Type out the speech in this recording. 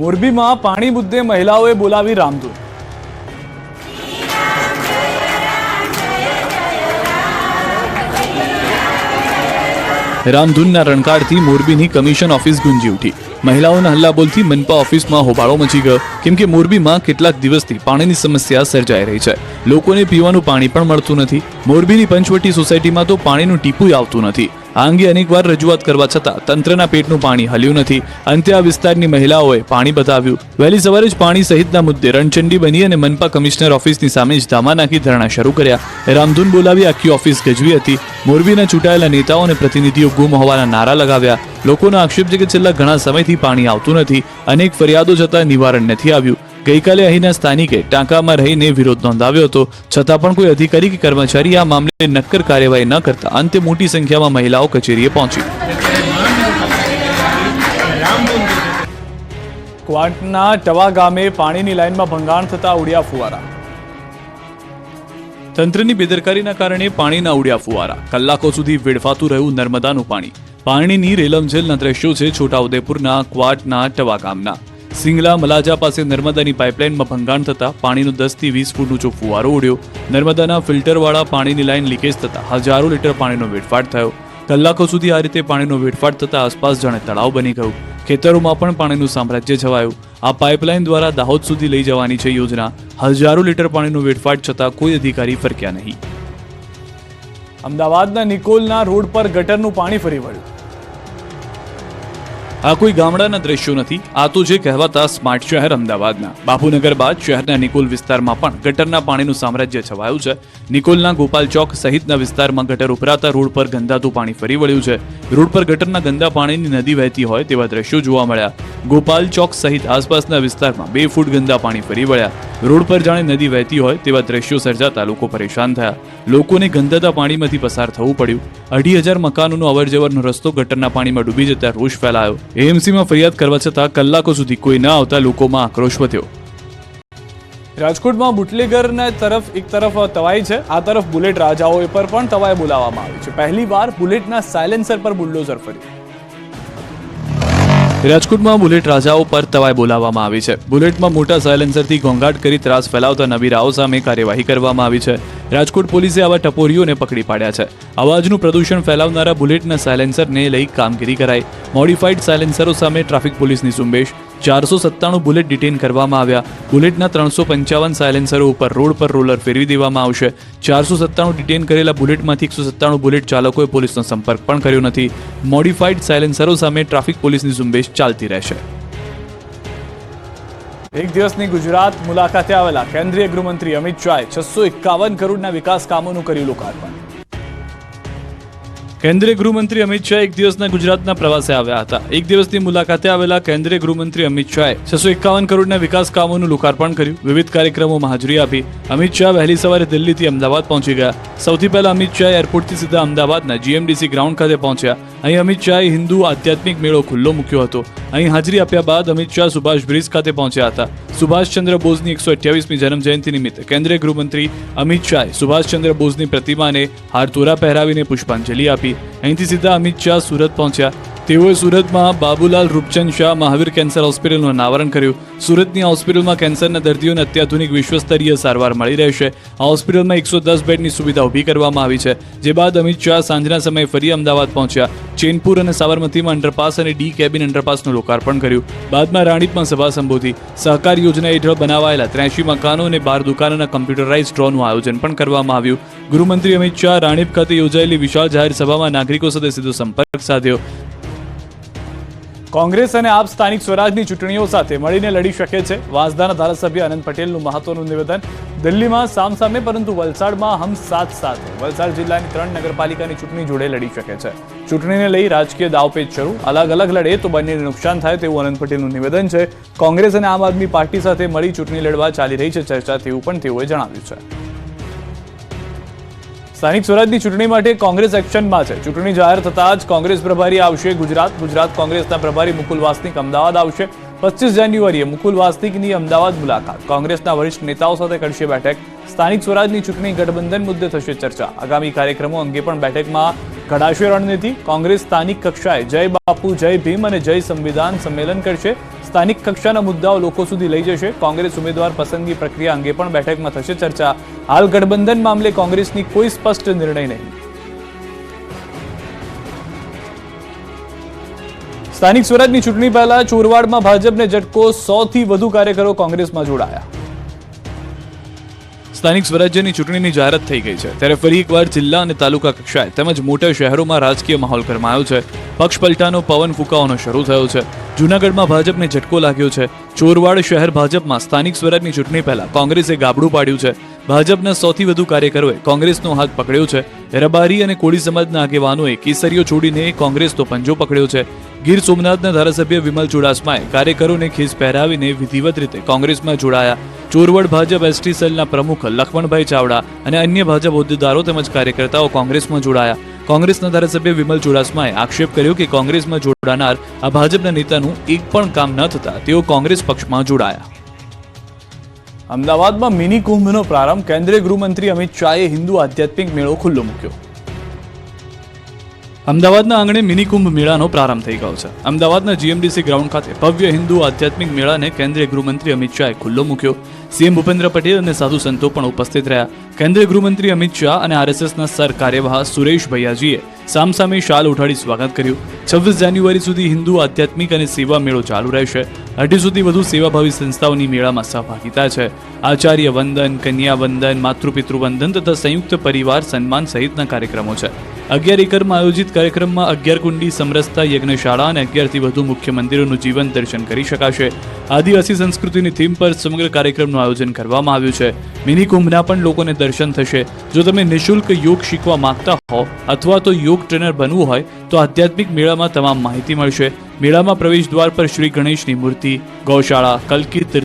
મોરબીમાં પાણી મુદ્દે મહિલાઓએ બોલાવી રામધૂન. રામધૂનના રણકારથી મોરબીની કમિશન ઓફિસ ગુંજી ઉઠી. મહિલાઓના હલ્લાબોલથી મનપા ઓફિસમાં હોબાળો મચી ગયો, કેમ કે મોરબીમાં કેટલાક દિવસથી પાણીની સમસ્યા સર્જાઈ રહી છે. લોકોને પીવાનું પાણી પણ મળતું નથી. મોરબીની પંચવટી સોસાયટીમાં તો પાણીનું ટીપું આવતું નથી. આ અંગે અનેકવાર રજૂઆત કરવા છતાં તંત્રના પેટનું પાણી હલ્યું નથી. અંતે આ વિસ્તારની મહિલાઓએ પાણી બતાવ્યું. વહેલી સવારે જ પાણી સહિતના મુદ્દે રણચંડી બની અને મનપા કમિશનર ઓફિસની સામે જ ધામા નાખી ધરણા શરૂ કર્યા. રામધૂન બોલાવી આખી ઓફિસ ગજવી હતી. મોરબીના ચૂંટાયેલા નેતાઓ અને પ્રતિનિધિઓ ગુમ હોવાના નારા લગાવ્યા. લોકોનો આક્ષેપ છે કે છેલ્લા ઘણા સમયથી પાણી આવતું નથી. અનેક ફરિયાદો છતાં નિવારણ નથી આવ્યું. ગઈકાલે અહીંના સ્થાનિકે ટાંકામાં રહીને વિરોધ નોંધાવ્યો હતો, છતાં પણ કોઈ અધિકારી કે કર્મચારી આ મામલે નક્કર કાર્યવાહી ન કરતા અંતે મોટી સંખ્યામાં મહિલાઓ કચેરીએ પહોંચી. ક્વાંટના ટવા ગામે પાણીની લાઇનમાં ભંગાણ થતા ઉડ્યા ફુવારા. તંત્રની બેદરકારીના કારણે પાણીના ઉડ્યા ફુવારા. કલાકો સુધી વેડફાતું રહ્યું નર્મદાનું પાણી. પાણીની રેલમછેલના દ્રશ્યો છે છોટાઉદેપુરના ક્વાંટના ટવા ગામના. સિંગલા મલાજા પાસે નર્મદાની પાઇપલાઇનમાં ભંગાણ થતા પાણીનો 10 થી 20 ફૂટ ઊંચો ફુવારો ઉડ્યો. નર્મદાના ફિલ્ટરવાળા પાણીની લાઇન લીકેજ થતા હજારો લીટર પાણીનો વેડફાટ થયો. કલાકો સુધી આ રીતે પાણીનો વેડફાટ થતા આસપાસ જાણે તળાવ બની ગયું. ખેતરોમાં પણ પાણીનું સામ્રાજ્ય છવાયું. આ પાઇપલાઇન દ્વારા દાહોદ સુધી લઈ જવાની છે યોજના. હજારો લીટર પાણીનો વેડફાટ છતાં કોઈ અધિકારી ફરક્યા નહીં. અમદાવાદના નિકોલના રોડ પર ગટરનું પાણી ફરી વળ્યું. આ કોઈ ગામડાના દ્રશ્યો નથી. આ તો જે કહેવાતા સ્માર્ટ શહેર અમદાવાદના. બાપુનગર બાદ શહેરના નિકોલ વિસ્તારમાં પણ ગટરના પાણીનું સામ્રાજ્ય છવાયું છે. નિકોલના ગોપાલ ચોક સહિતના વિસ્તારમાં ગટર ઉભરાતા રોડ પર ગંદાતું પાણી ફરી વળ્યું છે. રોડ પર ગટરના ગંદા પાણીની નદી વહેતી હોય તેવા દ્રશ્યો જોવા મળ્યા. ગોપાલ ચોક સહિત આસપાસના વિસ્તારમાં 2 ફૂટ ગંદા પાણી ફરી વળ્યા. રોડ પર જાણે નદી વહેતી હોય તેવા દ્રશ્યો સર્જાતા લોકો પરેશાન થયા. લોકોને ગંદાતા પાણીમાંથી પસાર થવું પડ્યું. 2,500 મકાનોનો અવરજવરનો રસ્તો ગટરના પાણીમાં ડૂબી જતા રોષ ફેલાયો. એએમસીમાં ફરિયાદ કરવા છતાં કલાકો સુધી કોઈ ન આવતા લોકોમાં આક્રોશ વધ્યો. રાજકોટમાં બુટલેગરના એક તરફ તવાઈ છે, આ તરફ બુલેટ રાજાઓ પર પણ તવાઈ બોલાવવામાં આવી છે. પહેલીવાર બુલેટના સાયલેન્સર પર બુલડોઝર ફર્યું. રાજકોટમાં બુલેટ રાજાઓ પર તવાઈ બોલાવવામાં આવી છે. બુલેટમાં મોટા સાયલેન્સરથી ઘોંઘાટ કરી ત્રાસ ફેલાવતા નબીરાઓ સામે કાર્યવાહી કરવામાં આવી છે. રાજકોટ પોલીસે આવા ટપોરીઓને પકડી પાડ્યા છે. અવાજનું પ્રદૂષણ ફેલાવનારા બુલેટના સાયલેન્સરને લઈ કામગીરી કરાઈ. મોડિફાઈડ સાયલેન્સરો સામે ટ્રાફિક પોલીસની ઝુંબેશ. 497 બુલેટ ડિટેન કરવામાં આવ્યા. બુલેટના 355 સાયલેન્સરો ઉપર રોડ પર રોલર ફેરવી દેવામાં આવશે. 497 ડિટેન કરેલા બુલેટમાંથી 197 બુલેટ ચાલકોએ પોલીસનો સંપર્ક પણ કર્યો નથી. મોડિફાઈડ સાયલેન્સરો સામે ટ્રાફિક પોલીસની ઝુંબેશ ચાલતી રહેશે. એક દિવસની ગુજરાત મુલાકાતે આવેલા કેન્દ્રીય ગૃહમંત્રી અમિત શાહે 651 કરોડના વિકાસ કામોનું કર્યું લોકાર્પણ. કેન્દ્રીય ગૃહમંત્રી અમિત શાહ એક દિવસના ગુજરાતના પ્રવાસે આવ્યા હતા. એક દિવસની મુલાકાતે આવેલા કેન્દ્રીય ગૃહમંત્રી અમિત શાહે 651 કરોડના વિકાસ કામોનું લોકાર્પણ કર્યું. વિવિધ કાર્યક્રમોમાં હાજરી આપી. અમિત શાહ વહેલી સવારે દિલ્હીથી અમદાવાદ પહોંચી ગયા. સૌથી પહેલા અમિત શાહ એરપોર્ટથી સીધા અમદાવાદના જીએમડીસી ગ્રાઉન્ડ ખાતે પહોંચ્યા. અહીં અમિત શાહે હિન્દુ આધ્યાત્મિક મેળો ખુલ્લો મૂક્યો હતો. અહીં હાજરી આપ્યા બાદ અમિત શાહ સુભાષ બ્રિજ ખાતે પહોંચ્યા હતા. સુભાષચંદ્ર બોઝની 128મી જન્મ જયંતિ નિમિત્તે કેન્દ્રીય ગૃહમંત્રી અમિત શાહે સુભાષચંદ્ર બોઝની પ્રતિમાને હારતોરા પહેરાવીને પુષ્પાંજલિ આપી. અહીંથી સીધા અમિત શાહ સુરત પહોંચ્યા. તેઓએ સુરતમાં બાબુલાલ રૂપચંદ શાહ મહાવીર કેન્સર હોસ્પિટલનું અનાવરણ કર્યું. સુરતની આ હોસ્પિટલમાં કેન્સરના દર્દીઓને અત્યાધુનિક વિશ્વસ્તરીય સારવાર મળી રહેશે. આ હોસ્પિટલમાં 110 બેડની સુવિધા ઊભી કરવામાં આવી છે. જે બાદ અમિત શાહ સાંજના સમયે ફરી અમદાવાદ પહોંચ્યા. ચેનપુર અને સાબરમતીમાં અંડરપાસ અને ડી કેબિન અંડરપાસનું લોકાર્પણ કર્યું. બાદમાં રાણીપમાં સભા સંબોધી. સહકાર યોજના હેઠળ બનાવાયેલા 83 મકાનો અને 12 દુકાનોના કમ્પ્યુટરાઇઝ ડ્રોનું આયોજન પણ કરવામાં આવ્યું. ગૃહમંત્રી અમિત શાહ રાણીપ ખાતે યોજાયેલી વિશાળ જાહેર સભામાં નાગરિકો સાથે સીધો સંપર્ક સાધ્યો. કોંગ્રેસ અને આપ સ્થાનિક સ્વરાજની ચૂંટણીઓ સાથે મળીને લડી શકે છે. વાંસદાના ધારાસભ્ય અનંત પટેલનું મહત્વનું નિવેદન. દિલ્હીમાં સામસામે પરંતુ વલસાડમાં હમ સાથ સાથે. વલસાડ જિલ્લાની 3 નગરપાલિકાની ચૂંટણી જોડે લડી શકે છે. ચૂંટણીને લઈ રાજકીય દાવપેચ શરૂ. અલગ અલગ લડે તો બંનેને નુકસાન થાય તેવું અનંત પટેલનું નિવેદન છે. કોંગ્રેસ અને આમ આદમી પાર્ટી સાથે મળી ચૂંટણી લડવા ચાલી રહી છે ચર્ચા, તેવું પણ તેઓએ જણાવ્યું છે. સ્થાનિક સ્વરાજની ચૂંટણી માટે કોંગ્રેસ એક્શનમાં છે. ચૂંટણી જાહેર થતાં જ કોંગ્રેસ પ્રભારી આવશે ગુજરાત કોંગ્રેસના પ્રભારી મુકુલ વાસનિક અમદાવાદ આવશે. 25 જાન્યુઆરીએ મુકુલ વાસનિકની અમદાવાદ મુલાકાત. કોંગ્રેસના વરિષ્ઠ નેતાઓ સાથે કરશે બેઠક. સ્થાનિક સ્વરાજની ચૂંટણી ગઠબંધન મુદ્દે થશે ચર્ચા. આગામી કાર્યક્રમો અંગે પણ બેઠકમાં ઘડાશે રણનીતિ. કોંગ્રેસ સ્થાનિક કક્ષાએ જય બાપુ, જય ભીમ અને જય સંવિધાન સંમેલન કરશે. સ્થાનિક કક્ષાના મુદ્દાઓ લોકો સુધી લઈ જશે. કોંગ્રેસ ઉમેદવાર પસંદગી પ્રક્રિયા અંગે પણ બેઠકમાં થશે ચર્ચા. હાલ ગઠબંધન મામલે કોંગ્રેસની કોઈ સ્પષ્ટ નિર્ણય નહીં. સ્થાનિક સ્વરાજની ચૂંટણી પહેલા ચોરવાડમાં ભાજપને ઝટકો. 100 થી વધુ કાર્યકરો કોંગ્રેસમાં જોડાયા. સ્થાનિક સ્વરાજ્યની ચૂંટણીની જાહેરાત થઈ ગઈ છે, ત્યારે ફરી એકવાર જિલ્લા અને તાલુકા કક્ષાએ તેમજ મોટા શહેરોમાં રાજકીય માહોલ ગરમાયો છે. પક્ષ પલટાનો પવન ફૂંકાવાનો શરૂ થયો છે. જૂનાગઢમાં ભાજપને ઝટકો લાગ્યો છે. ચોરવાડ શહેર ભાજપમાં સ્થાનિક સ્વરાજની ચૂંટણી પહેલા કોંગ્રેસે ગાબડું પાડ્યું છે. ભાજપના 100 થી વધુ કાર્યકરોએ કોંગ્રેસનો હાથ પકડ્યો છે. રબારી અને કોળી સમાજના આગેવાનોએ કેસરીઓ છોડીને કોંગ્રેસનો પંજો પકડ્યો છે. ગીર સોમનાથના ધારાસભ્ય વિમલ ચુડાસમાએ કાર્યકરોને ખીસ પહેરાવીને વિધિવત રીતે કોંગ્રેસમાં જોડાયા. ચોરવાડ ભાજપ એસટી સેલના પ્રમુખ લખમણભાઈ ચાવડા અને અન્ય ભાજપ હોદ્દેદારો તેમજ કાર્યકર્તાઓ કોંગ્રેસમાં જોડાયા. કોંગ્રેસના ધારાસભ્ય વિમલ ચુડાસમાએ આક્ષેપ કર્યો કે કોંગ્રેસમાં જોડાનાર આ ભાજપના નેતાનું એક પણ કામ ન થતા તેઓ કોંગ્રેસ પક્ષમાં જોડાયા. અમદાવાદમાં મિની કુંભનો પ્રારંભ. કેન્દ્રીય ગૃહમંત્રી અમિત શાહે હિન્દુ આધ્યાત્મિક મેળો ખુલ્લો મૂક્યો. અમદાવાદના આંગણે મિની કુંભ મેળાનો પ્રારંભ થઈ ગયો છે. અમદાવાદના જીએમડીસી ગ્રાઉન્ડ ખાતે ભવ્ય હિન્દુ આધ્યાત્મિક મેળાને કેન્દ્રીય ગૃહમંત્રી અમિત શાહે ખુલ્લો મૂક્યો. સીએમ ભૂપેન્દ્ર પટેલ અને સાધુ સંતો પણ ઉપસ્થિત રહ્યા. કેન્દ્રીય ગૃહમંત્રી અમિત શાહ અને આરએસએસના સર કાર્યવાહ સુરેશ ભૈયાજીએ સામસામે શાલ ઉઠાડી સ્વાગત કર્યું. 26 જાન્યુઆરી સુધી હિન્દુ આધ્યાત્મિક અને સેવા મેળો ચાલુ રહેશે. 250થી વધુ સેવાભાવી સંસ્થાઓની મેળામાં સહભાગીતા છે. આચાર્ય વંદન, કન્યા વંદન, માતૃપિતૃ વંદન તથા સંયુક્ત પરિવાર સન્માન સહિતના કાર્યક્રમો છે. 11 એકરમાં આયોજિત કાર્યક્રમમાં 11 કુંડી સમરસતા યજ્ઞશાળા અને 11 થી વધુ મુખ્ય મંદિરોનું જીવન દર્શન કરી શકાશે. આદિવાસી સંસ્કૃતિની થીમ પર સમગ્ર કાર્યક્રમનું આયોજન કરવામાં આવ્યું છે. મિની કુંભના પણ લોકોને દર્શન થશે. જો તમે નિઃશુલ્ક યોગ શીખવા માંગતા હો અથવા તો યોગ ટ્રેનર બનવું હોય તો આધ્યાત્મિક મેળામાં તમામ માહિતી મળશે. મેળામાં પ્રવેશ દ્વાર પર શ્રી ગણેશની મૂર્તિ, ગૌશાળા, કલ્કી